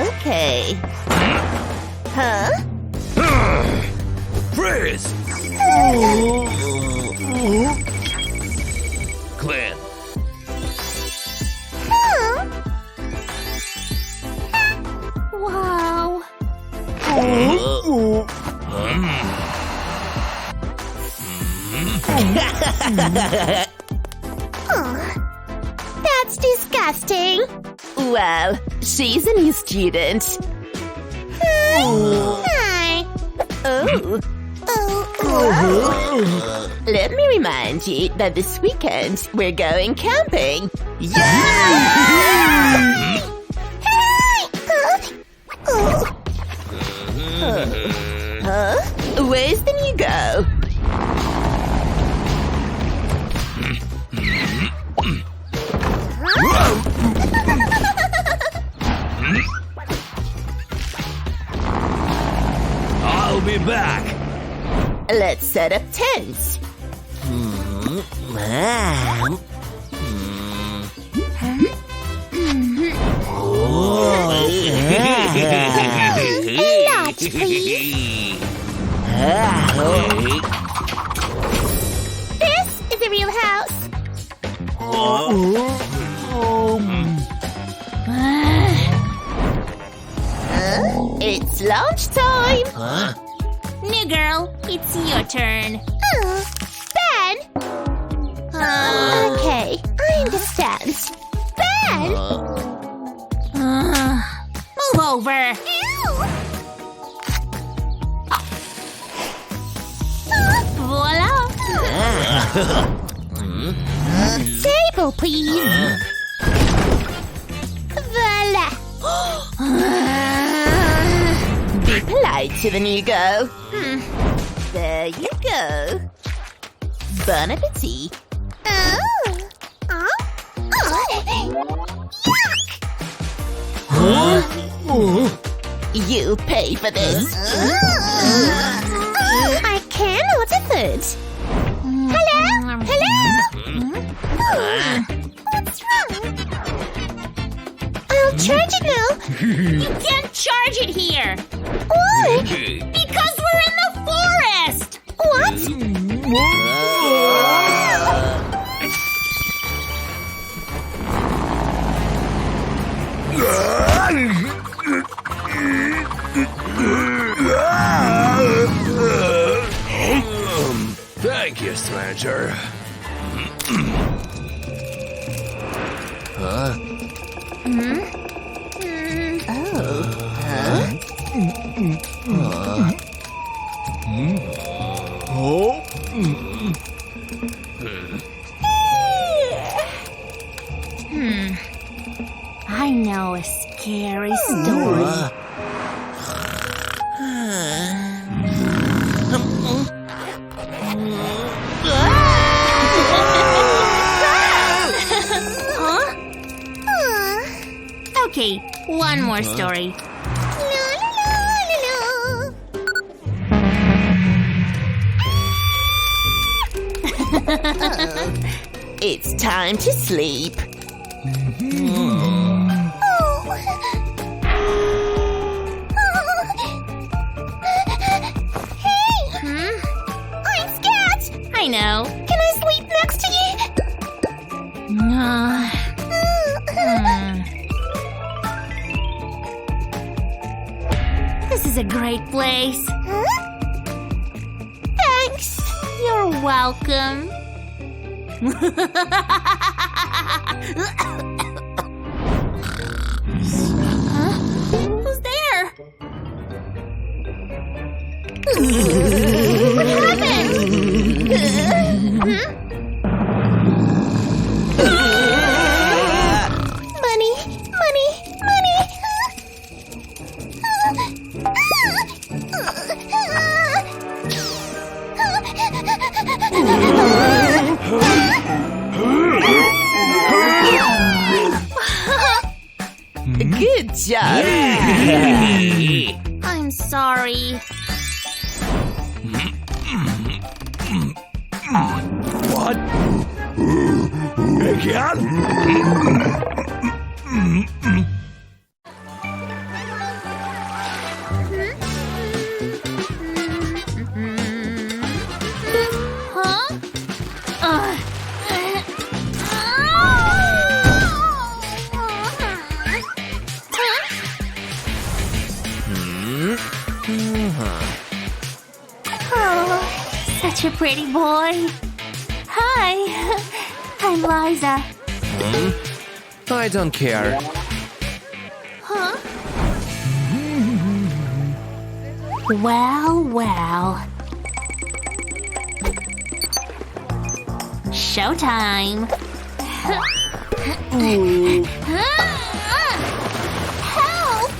Okay. Huh? Freeze! Clean. Wow. That's disgusting. Well, she's a new student. Hi. Oh. Let me remind you that this weekend we're going camping. Yay! Huh? Where's the new go? I'll be back. Let's set up tents. Lot, please. This is a real house. It's lunchtime. New girl, it's your turn. Ben. Okay, I understand. Ben. Move over. Voila. Table, please. Voila. Be polite to the new go. There you go. Bon appetit. You'll pay for this. I cannot afford. Hello? Hello? What's wrong? I'll charge it now. You can't charge it here. Why? Because we're in the forest. What? Thank you, stranger. I know a scary story. Okay, one more story. It's time to sleep. I'm scared. I know. Can I sleep next to This is a great place. you? Thanks. You're welcome. Who's there? What happened? Money, money, money. Good job. I'm sorry. What? Again? such a pretty boy. Hi, I'm Liza. I don't care. Huh? Well, well. Showtime. Help! Help!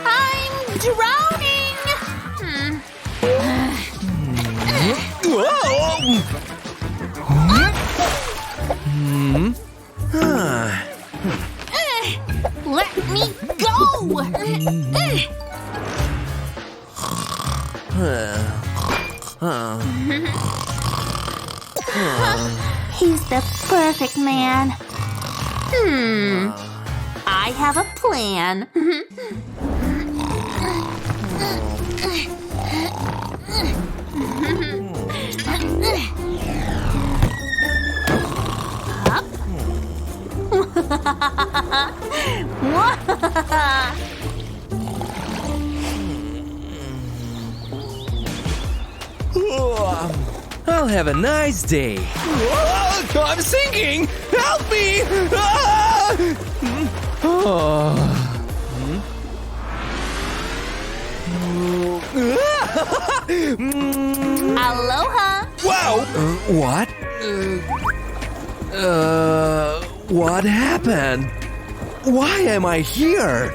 I'm drowning! Let me go! He's the perfect man. I have a plan. I'll have a nice day. I'm sinking! Help me! Aloha! Wow! What? What happened? Why am I here?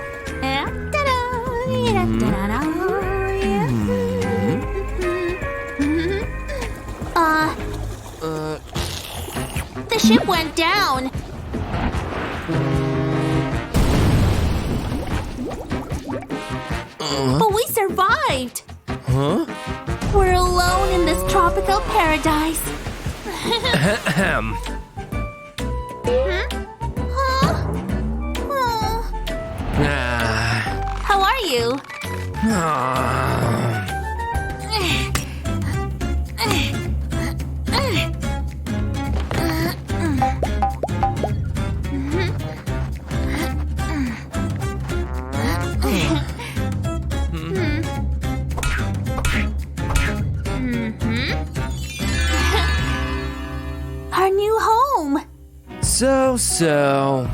The ship went down. But we survived. Huh? We're alone in this tropical paradise. Ahem. How are you? Our new home. So.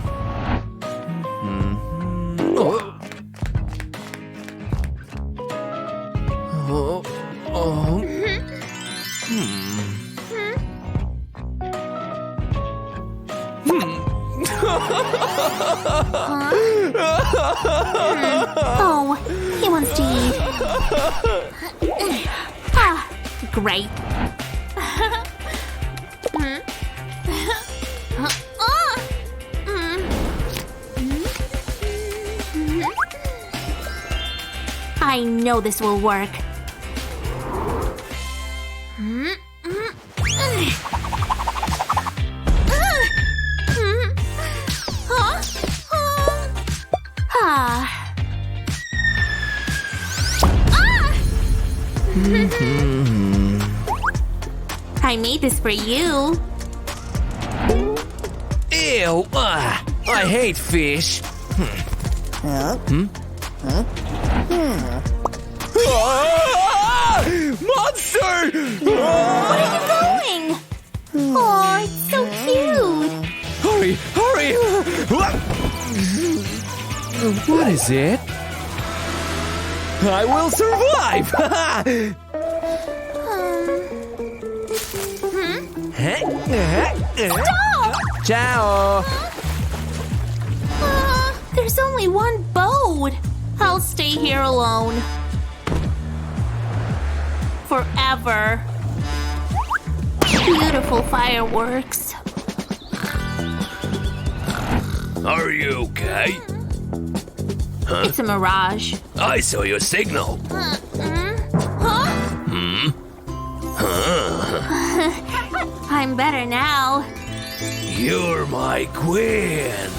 Oh, he wants to eat. Great. I know this will work. I made this for you. Ew! I hate fish. Monster! Where are you going? Oh, it's so cute. Hurry! What is it? I will survive! Stop! Ciao! There's only one boat. I'll stay here alone. Forever. Beautiful fireworks. Are you okay? It's a mirage. I saw your signal. I'm better now. You're my queen.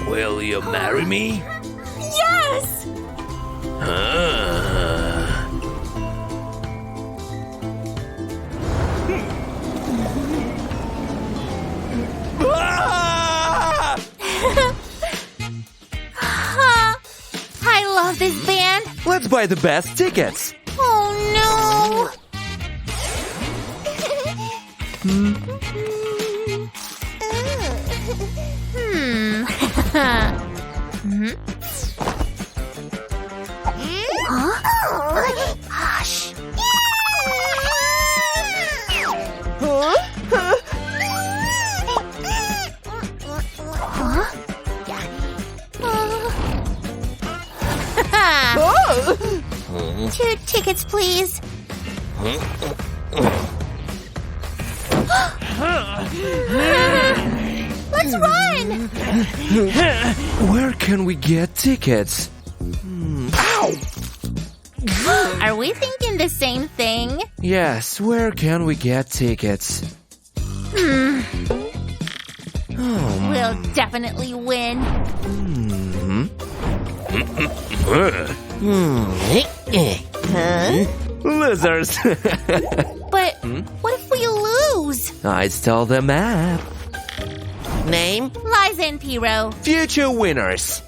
Will you marry me? Yes! buy the best tickets. Oh no! Hush. Two tickets, please. Let's run! Where can we get tickets? Ow! Are we thinking the same thing? Yes, where can we get tickets? We'll definitely win. Losers. But what if we lose? I stole the map. Name? Liza and Piro. Future winners.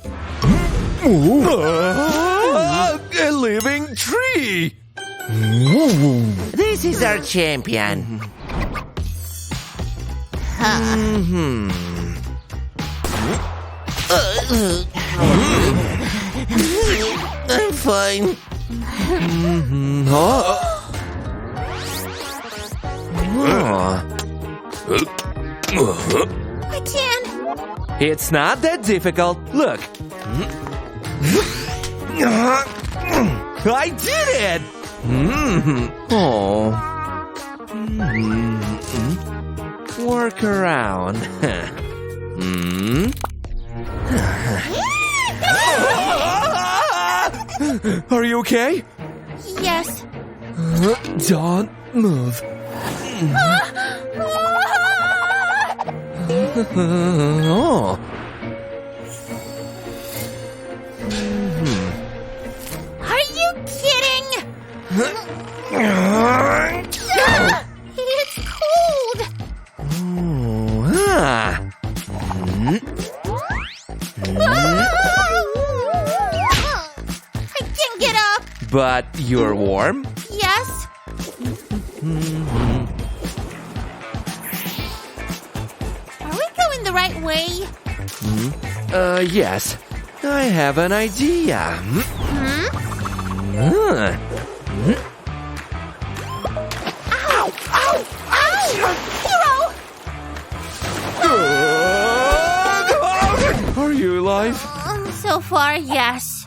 A living tree. This is our champion. I'm fine. I can't. It's not that difficult. Look. I did it! Oh. Work around. Are you okay? Yes. Don't move. Oh. Are you kidding? It's cold. I can't get up. But you're warm? Yes. Are we going the right way? Yes. I have an idea. Ow! Ow! Ow! Hero! Are you alive? So far, yes.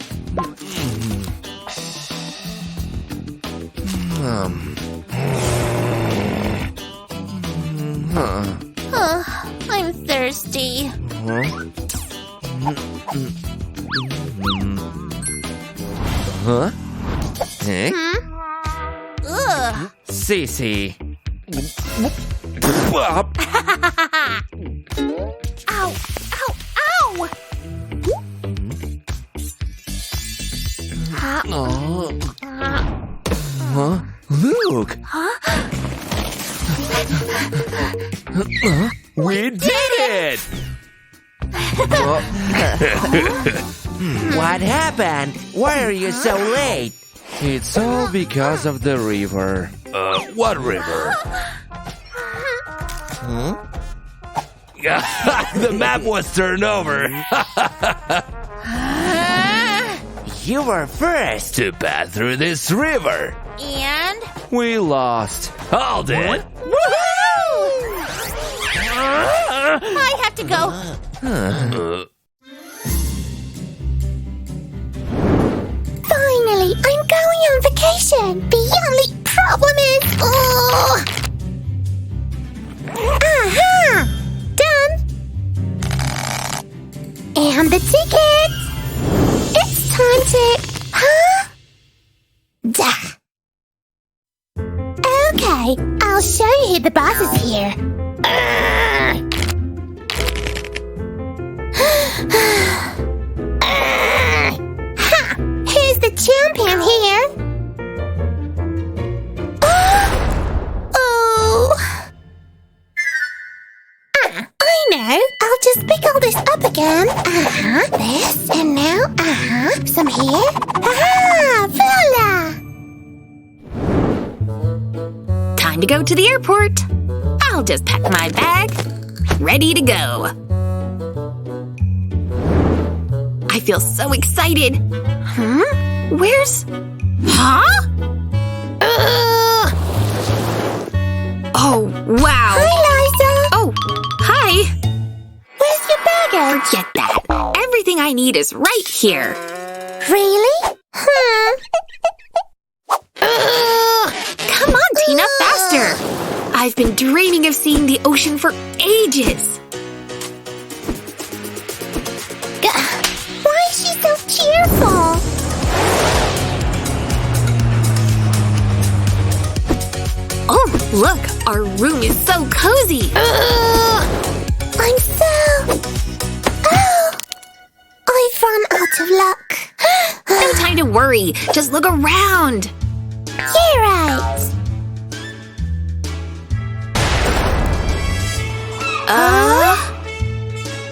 I'm thirsty. Huh? Eh? Ugh. Cece. Ow! Ow! Ow! Huh? Look! We did it! What happened? Why are you so late? It's all because of the river. What river? The map was turned over. You were first. To pass through this river. And? We lost. All did. I have to go. Finally, I'm going on vacation. The only problem is... Aha! Done. And the tickets. It's time to... Huh? Duh. Okay, I'll show you the boss is here. Here's the champion here. Oh. I know. I'll just pick all this up again. This, and now, some here. Voila! Time to go to the airport. I'll just pack my bag. Ready to go. I feel so excited. Where's… Huh? Oh, wow. Hi, Liza! Oh, hi. Where's your baggage? Forget that. Everything I need is right here. Really? Come on, Tina, faster. I've been dreaming of seeing the ocean for ages. Why is she so cheerful? Oh, look, our room is so cozy. I'm so… Oh! I've run out of luck. No time to worry. Just look around. You're right.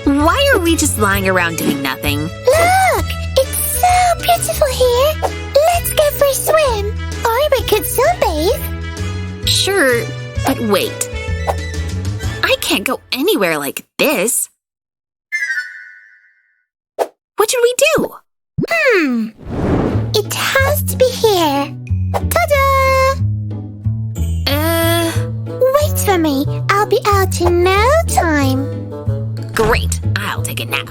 Why are we just lying around doing nothing? Look! It's so beautiful here. Let's go for a swim. Or we could sunbathe. Sure, but wait. I can't go anywhere like this. What should we do? It has to be here. Ta-da! Wait for me. I'll be out in no time. Great. I'll take a nap.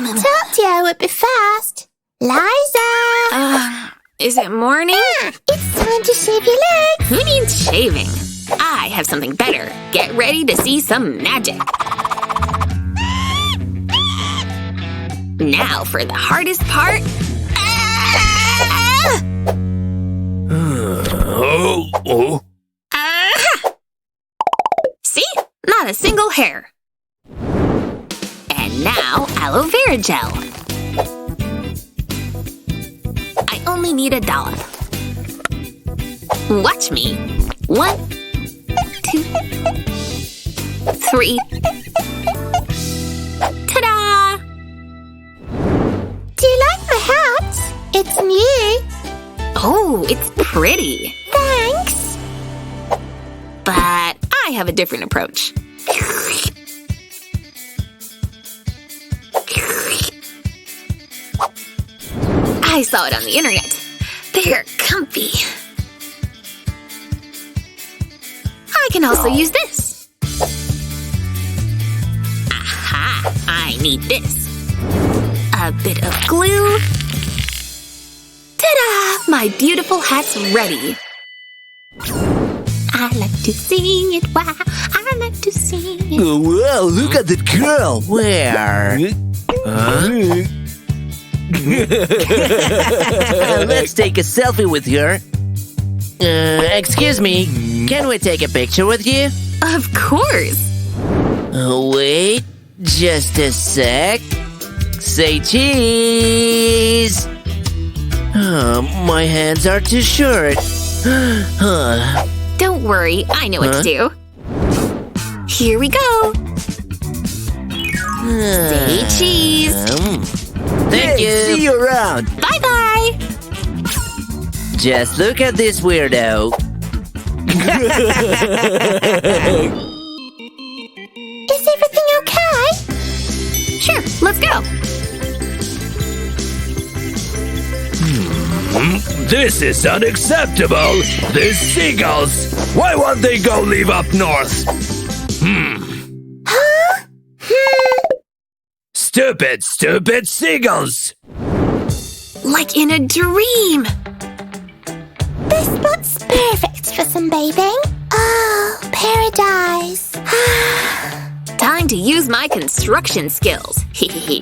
Told you I would be fast. Liza! Is it morning? It's time to shave your legs. Who needs shaving? I have something better. Get ready to see some magic. Now for the hardest part. See? Not a single hair. And now aloe vera gel. I only need $1. Watch me. 1, 2, 3. Ta-da! Do you like my hat? It's new. Oh, it's pretty. Thanks. But I have a different approach. I saw it on the internet. They're comfy. I can also use this. Aha! I need this. A bit of glue. Ta-da! My beautiful hat's ready. I like to sing it, wow. I like to sing it. Oh, wow, look at that girl. Where? Let's take a selfie with her. Excuse me, can we take a picture with you? Of course. Wait, just a sec. Say cheese. My hands are too short. Don't worry, I know what to do. Here we go. Say cheese. Thank Hey, you. see you around. Bye-bye. Just look at this weirdo. Is everything okay? Sure, let's go. This is unacceptable. These seagulls. Why won't they go live up north? Stupid, stupid seagulls. Like in a dream. This spot's perfect for sunbathing. Oh, paradise. Time to use my construction skills. Hehehe.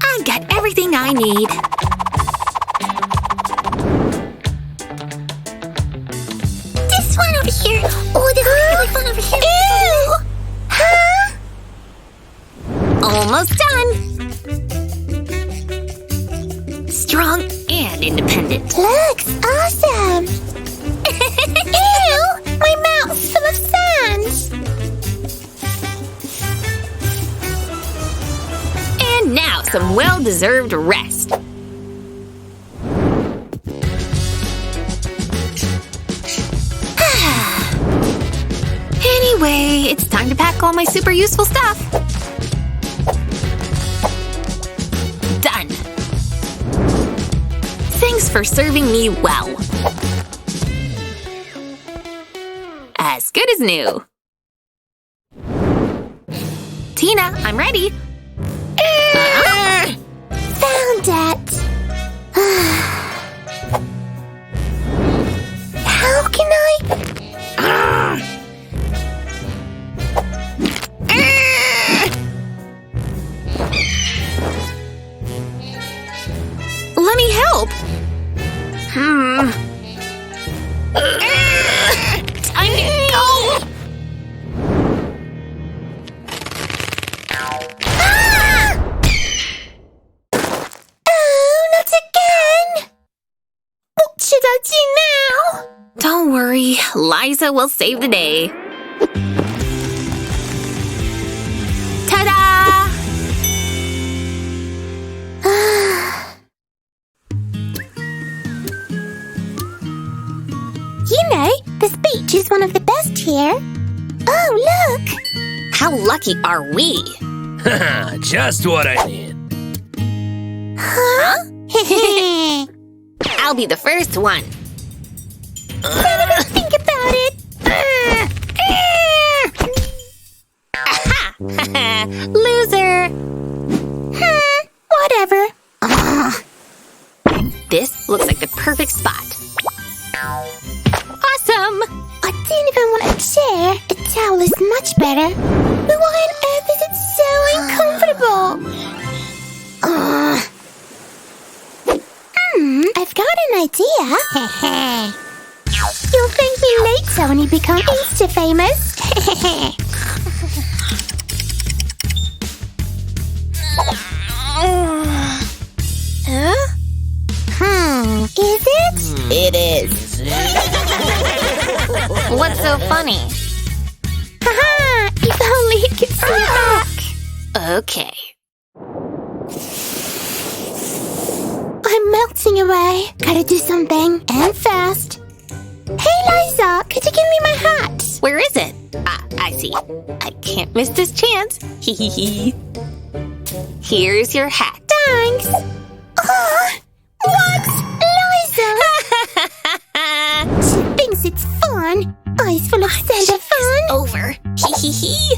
I've got everything I need. This one over here. Oh, the other one over here. Ew! Huh? Almost done. Strong and independent. Looks awesome. Ew! My mouth's full of sand. some well-deserved rest. Anyway, it's time to pack all my super useful stuff. Done. Thanks for serving me well. As good as new. Tina, I'm ready. Found it. How can I? Let me help. Time to go. Oh, not again! What should I do now? Don't worry, Liza will save the day. Ta-da! You know, this beach is one of the best here. Oh, look! How lucky are we? Just what I need. Huh? I'll be the first one. Think about it. Loser! Whatever. This looks like the perfect spot. Awesome! I don't even want a chair. A towel is much better. But why on earth is it so uncomfortable? I've got an idea. You'll thank me later when you become Insta-famous. Huh? Is it? It is. What's so funny? Haha! If only you could see back. Okay. I'm melting away. Gotta do something, and fast. Hey, Liza, could you give me my hat? Where is it? Ah, I see. I can't miss this chance. Hee hee hee. Here's your hat. Thanks. What? Liza? She thinks it's fun. Eyes full of Santa fun. Over. Hee hee hee.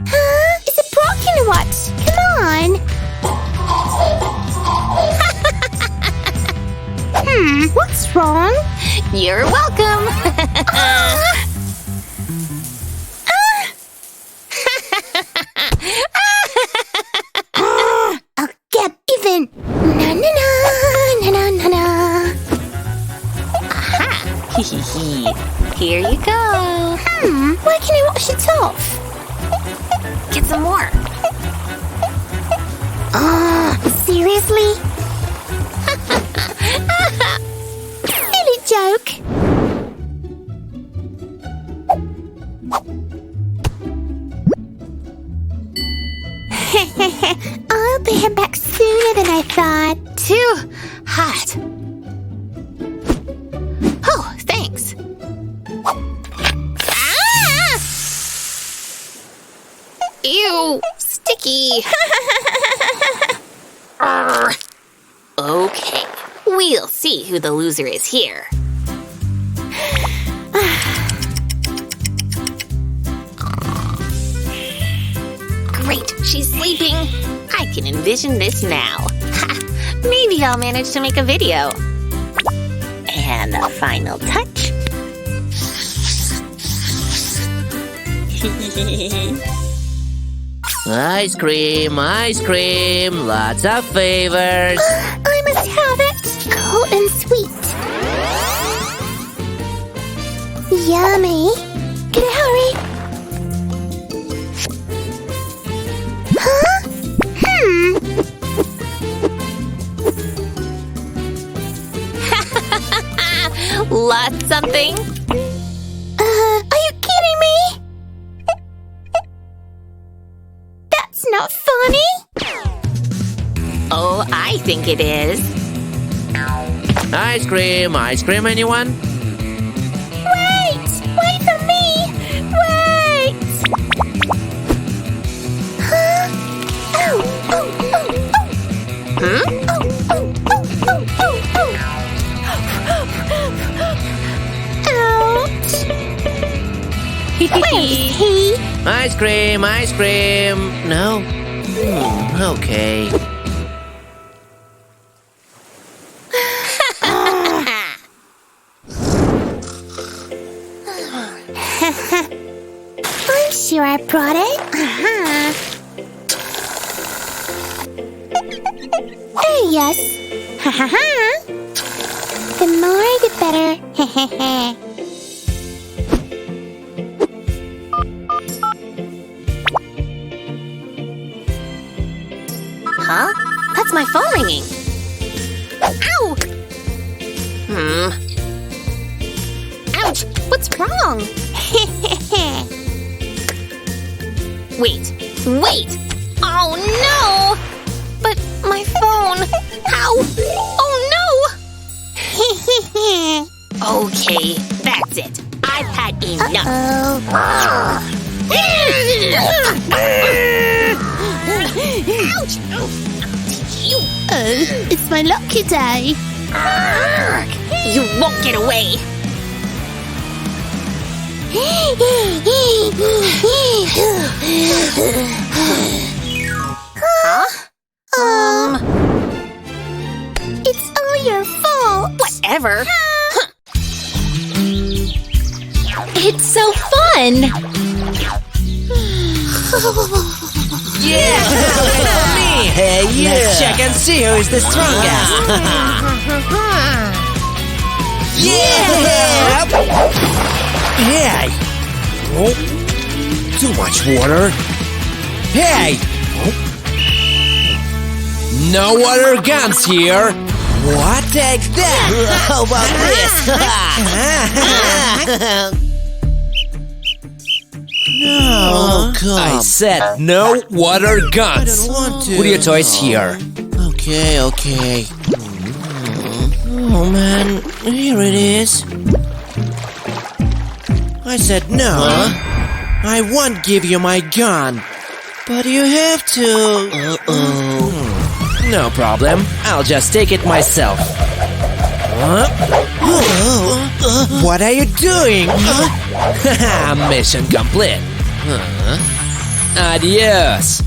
Huh? Is it broken or what? Come on. What's wrong? You're welcome. I'll get even. Na na na na na na na. Aha. Hee hee hee. Here you go. Why can I wash it off? Get some more. Seriously? Silly joke. I'll be back sooner than I thought. Too hot. Oh, thanks. Ah! Ew, sticky. Okay, we'll see who the loser is here. Great, she's sleeping. I can envision this now. Ha, maybe I'll manage to make a video. And the final touch. Ice cream, lots of favors. I must have it. Cold and sweet. Yummy. Can I hurry? Lots something. Are you kidding me? me? Oh, I think it is. Ice cream, anyone? Wait! Wait for me! Wait! Huh? Oh! Oh! Oh! Oh! Hmm? Oh! Oh! Oh! Oh! Oh! Oh! Ouch! Where is he? Ice cream! No? Okay. I'm sure I brought it. There he is. Ha ha ha. The more, the better. Huh? That's my phone ringing. Ow! Ouch! What's wrong? Wait! Oh no! But my phone! Ow! Oh no! Okay, that's it. I've had enough. Ouch! You! It's my lucky day. You won't get away! It's all your fault. Whatever. It's so fun. Yeah! Me! Hey, you! Let's check and see who is the strongest! Yeah! Hey! Oh, too much water. Hey! Oh. No water guns here. What? Take that! How about this? No, come. I said no water guns. I don't want to. Put your toys here. Okay. Oh man, here it is. I said no. I won't give you my gun. But you have to. No problem. I'll just take it myself. What are you doing? Mission complete. Adios.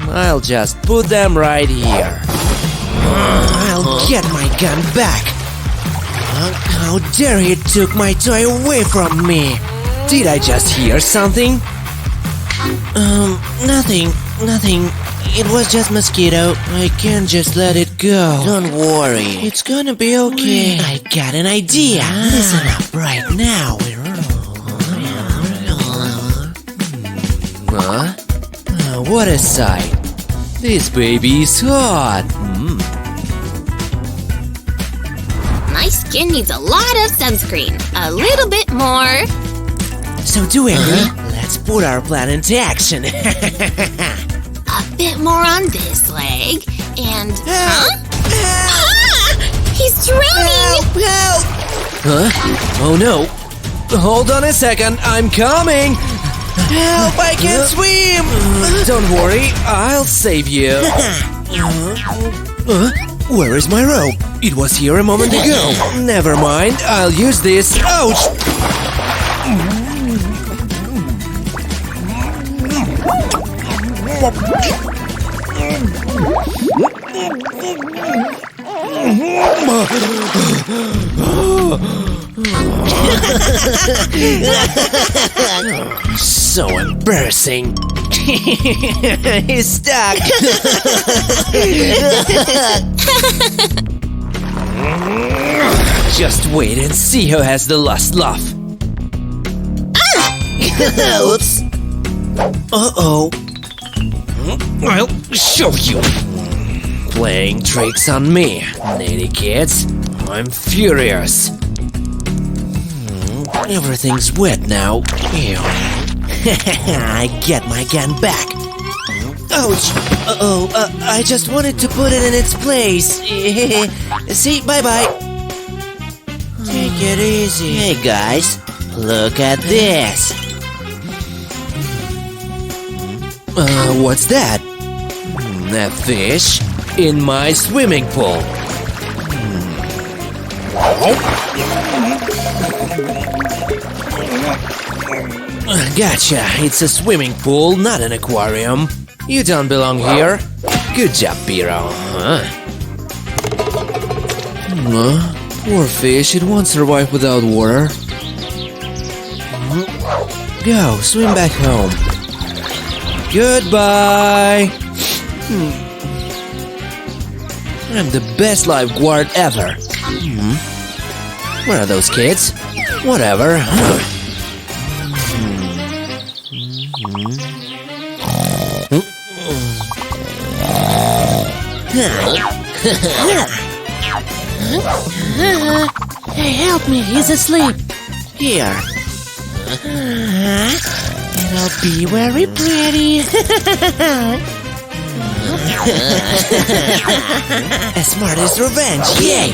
I'll just put them right here. I'll get my gun back. How dare he took my toy away from me? Did I just hear something? Nothing. It was just mosquito. I can't just let it go. Don't worry. It's gonna be okay. I got an idea. Listen up right now. What a sight. This baby is hot. My skin needs a lot of sunscreen. A little bit more. So do it. Let's put our plan into action. A bit more on this leg. And... Huh? He's drowning! Help! Huh? Oh no. Hold on a second. I'm coming. Help! I can't swim! Don't worry. I'll save you. Where is my rope? It was here a moment ago. Never mind. I'll use this. Ouch! So embarrassing. He's stuck. Just wait and see who has the last laugh. Oops. Uh-oh. I'll show you. Playing tricks on me, needy kids. I'm furious. Everything's wet now. Ew. I get my gun back. Ouch! I just wanted to put it in its place. See, bye-bye. Take it easy. Hey guys, look at this. What's that? A fish in my swimming pool. Gotcha, it's a swimming pool, not an aquarium. You don't belong here. Good job, Piro. Poor fish, it won't survive without water. Go, swim back home. Goodbye! I'm the best lifeguard ever. Where are those kids? Whatever. Hey, help me, he's asleep. Here. It'll be very pretty. As smart as revenge, yay!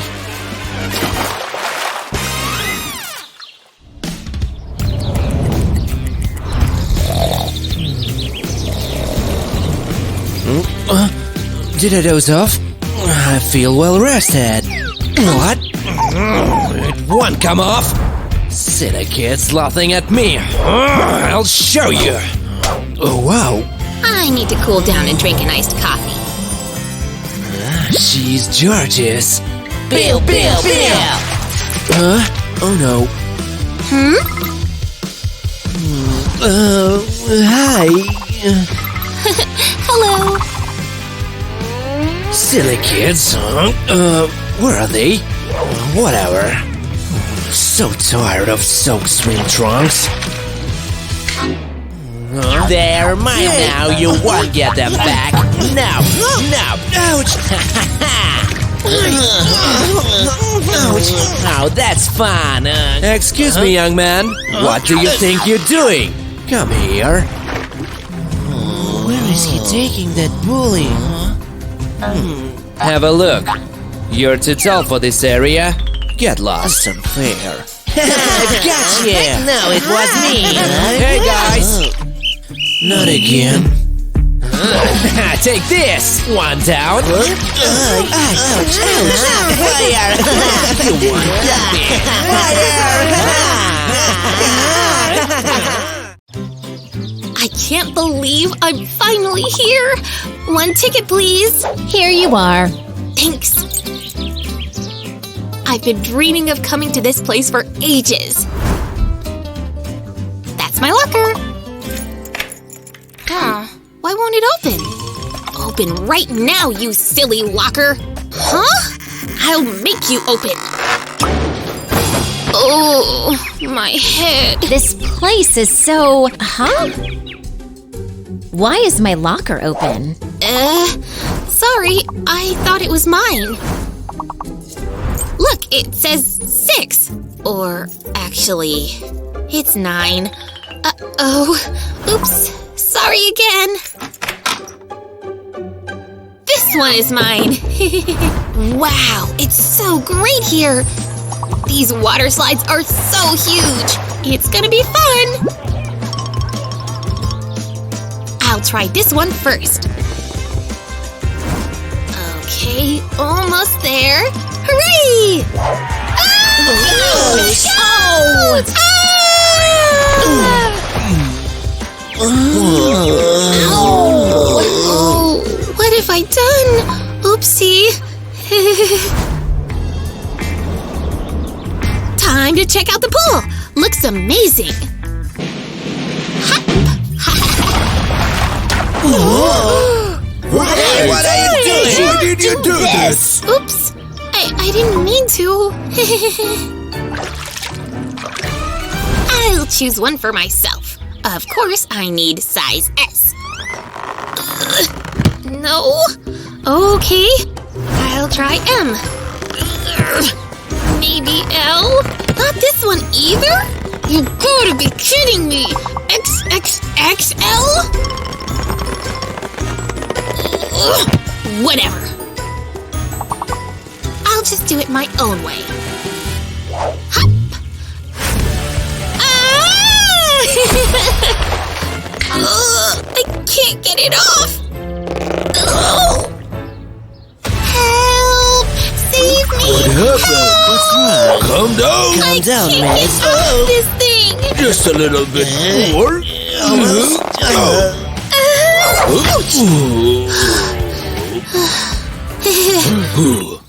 Did I doze off? I feel well rested. What? It won't come off. Silly kids laughing at me. I'll show you. Oh, wow. I need to cool down and drink an iced coffee. She's gorgeous. Bill, Bill, Bill! Oh no. Hi. Hello. Silly kids. Where are they? Whatever. So tired of soaked swim trunks. They're mine now, you won't get them back. No, no, ouch! Ouch! Oh, that's fun. Excuse me, young man. What do you think you're doing? Come here. Where is he taking that bully? Have a look. You're too tall for this area. Get lost. That's unfair. Gotcha! No, it was me. Hey, guys. Not again. Take this! One down. Ouch! Fire! You want that? I can't believe I'm finally here. One ticket, please. Here you are. Thanks. I've been dreaming of coming to this place for ages. That's my locker. Why won't it open? Open right now, you silly locker. Huh? I'll make you open. Oh, my head. This place is so... Huh? Why is my locker open? Sorry. I thought it was mine. Look, it says 6. Or, actually, it's 9. Uh-oh. Oops. Sorry again. This one is mine. Wow, it's so great here. These water slides are so huge. It's gonna be fun. I'll try this one first. Okay, almost there. Hooray! Ouch! Ouch! Oh, what have I done? Oopsie. Time to check out the pool. Looks amazing. What are you doing? Why did you do this? Oops. I didn't mean to. I'll choose one for myself. Of course, I need size S. No. Okay. I'll try M. Maybe L? Not this one either? You gotta be kidding me! XXXL? Ugh, whatever. I'll just do it my own way. Hop! Ah! I can't get it off! Ugh. Help! Save me! What happened? What's wrong? Calm down. Calm down, Can't miss. get off this thing! Just a little bit more.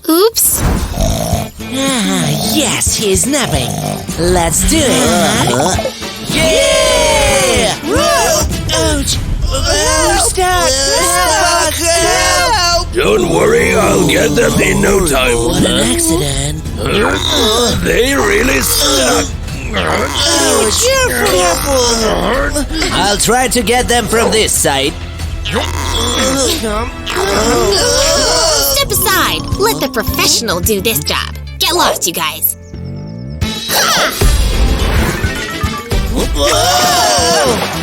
Oops. Yes, he's napping. Let's do it. Yeah! Whoa! Ouch! Stuck! Help! Don't worry, I'll get them in no time. What an accident! They really stuck. Careful! I'll try to get them from this side. Step aside. Let the professional do this job. Get lost, you guys.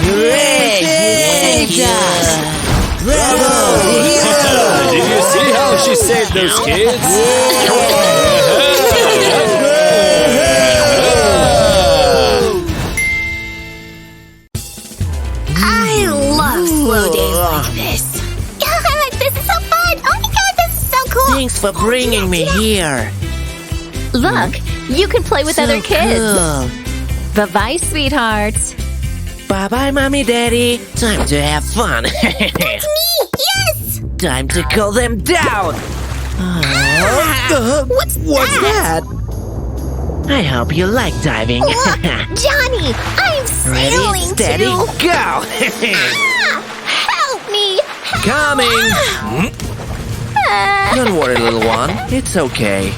Great! Saved us! Bravo! Did you see how she saved those kids? I love slow days like this. This is so fun! Oh my god, this is so cool! Thanks for bringing me here. Look, you can play with other kids. Cool. Bye-bye, sweethearts. Bye-bye, Mommy, Daddy. Time to have fun. Me! Yes! Time to cool them down. What's that? I hope you like diving. Look, Johnny! I'm Ready, sailing steady, too! go! Help me! Coming! Don't worry, little one. It's okay.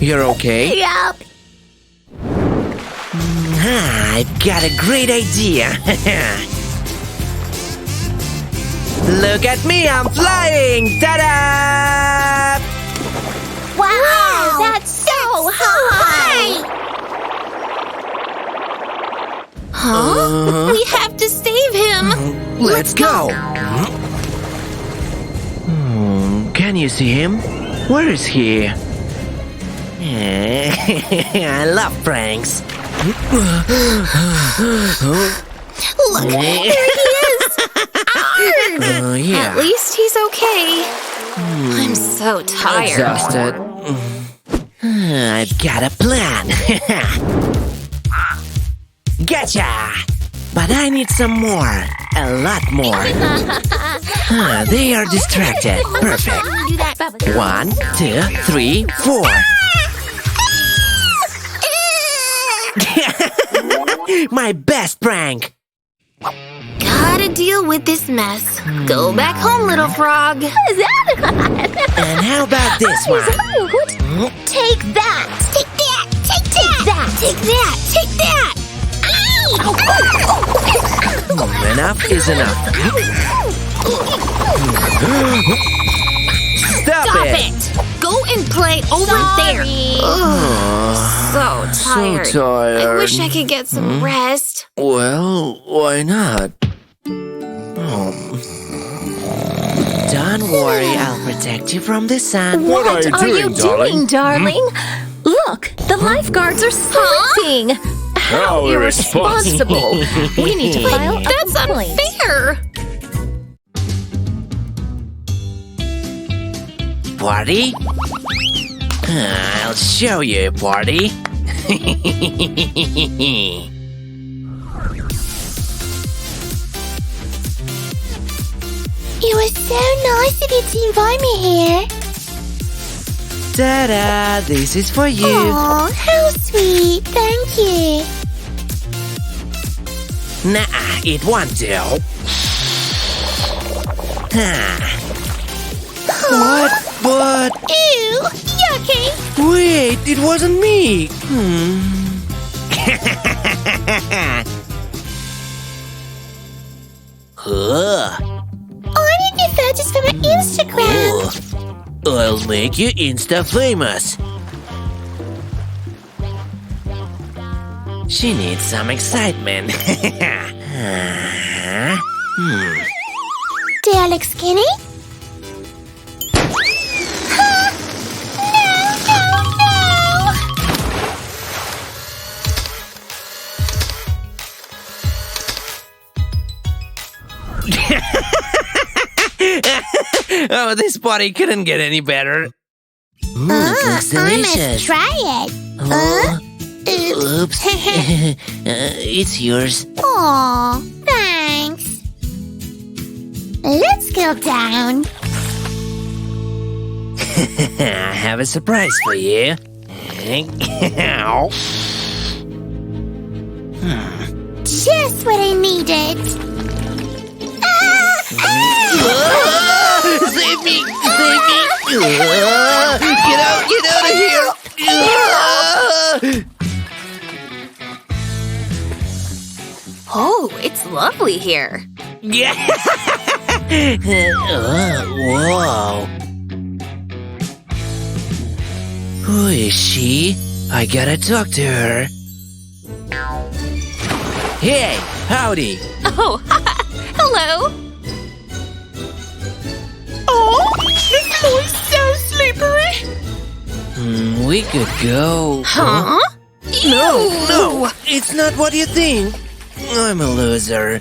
You're okay? Yup! I've got a great idea. Look at me, I'm flying! Ta-da! Wow! That's so high! Huh? We have to save him. Let's go! Can you see him? Where is he? I love pranks. Look, there he is. Yeah. At least he's okay. I'm so tired. Exhausted. I've got a plan. Gotcha! But I need some more. A lot more. They are distracted. Perfect. Do that, Bubba. 1, 2, 3, 4. My best prank. Gotta deal with this mess. Go back home, little frog. And how about this one? Take that! Take that! Take that! Take that! Take that! Enough is enough. Stop it! Go and play over there. So tired. I wish I could get some rest. Well, why not? Don't worry, I'll protect you from the sun. What are you doing, darling? Look, the lifeguards are sleeping. How irresponsible. We need to file a That's complaint. unfair. Party? I'll show you a party. It was so nice of you to invite me here. Ta-da! This is for you. Aw, how sweet. Thank you. Nah, it won't do. What? Ew, yucky. Wait, it wasn't me. I need your photos for my Instagram. I'll make you Insta famous. She needs some excitement. Do I look skinny? Oh, this body couldn't get any better. It looks I must delicious. try it. Oops. It's yours. Aw, thanks. Let's go down. I have a surprise for you. Just what I needed. Save me! Save me! Get out of here! Oh, it's lovely here. Yeah! Whoa! Who is she? I gotta talk to her. Hey, howdy! Oh, hello. Oh, this floor's so slippery. We could go. Huh? No, it's not what you think. I'm a loser.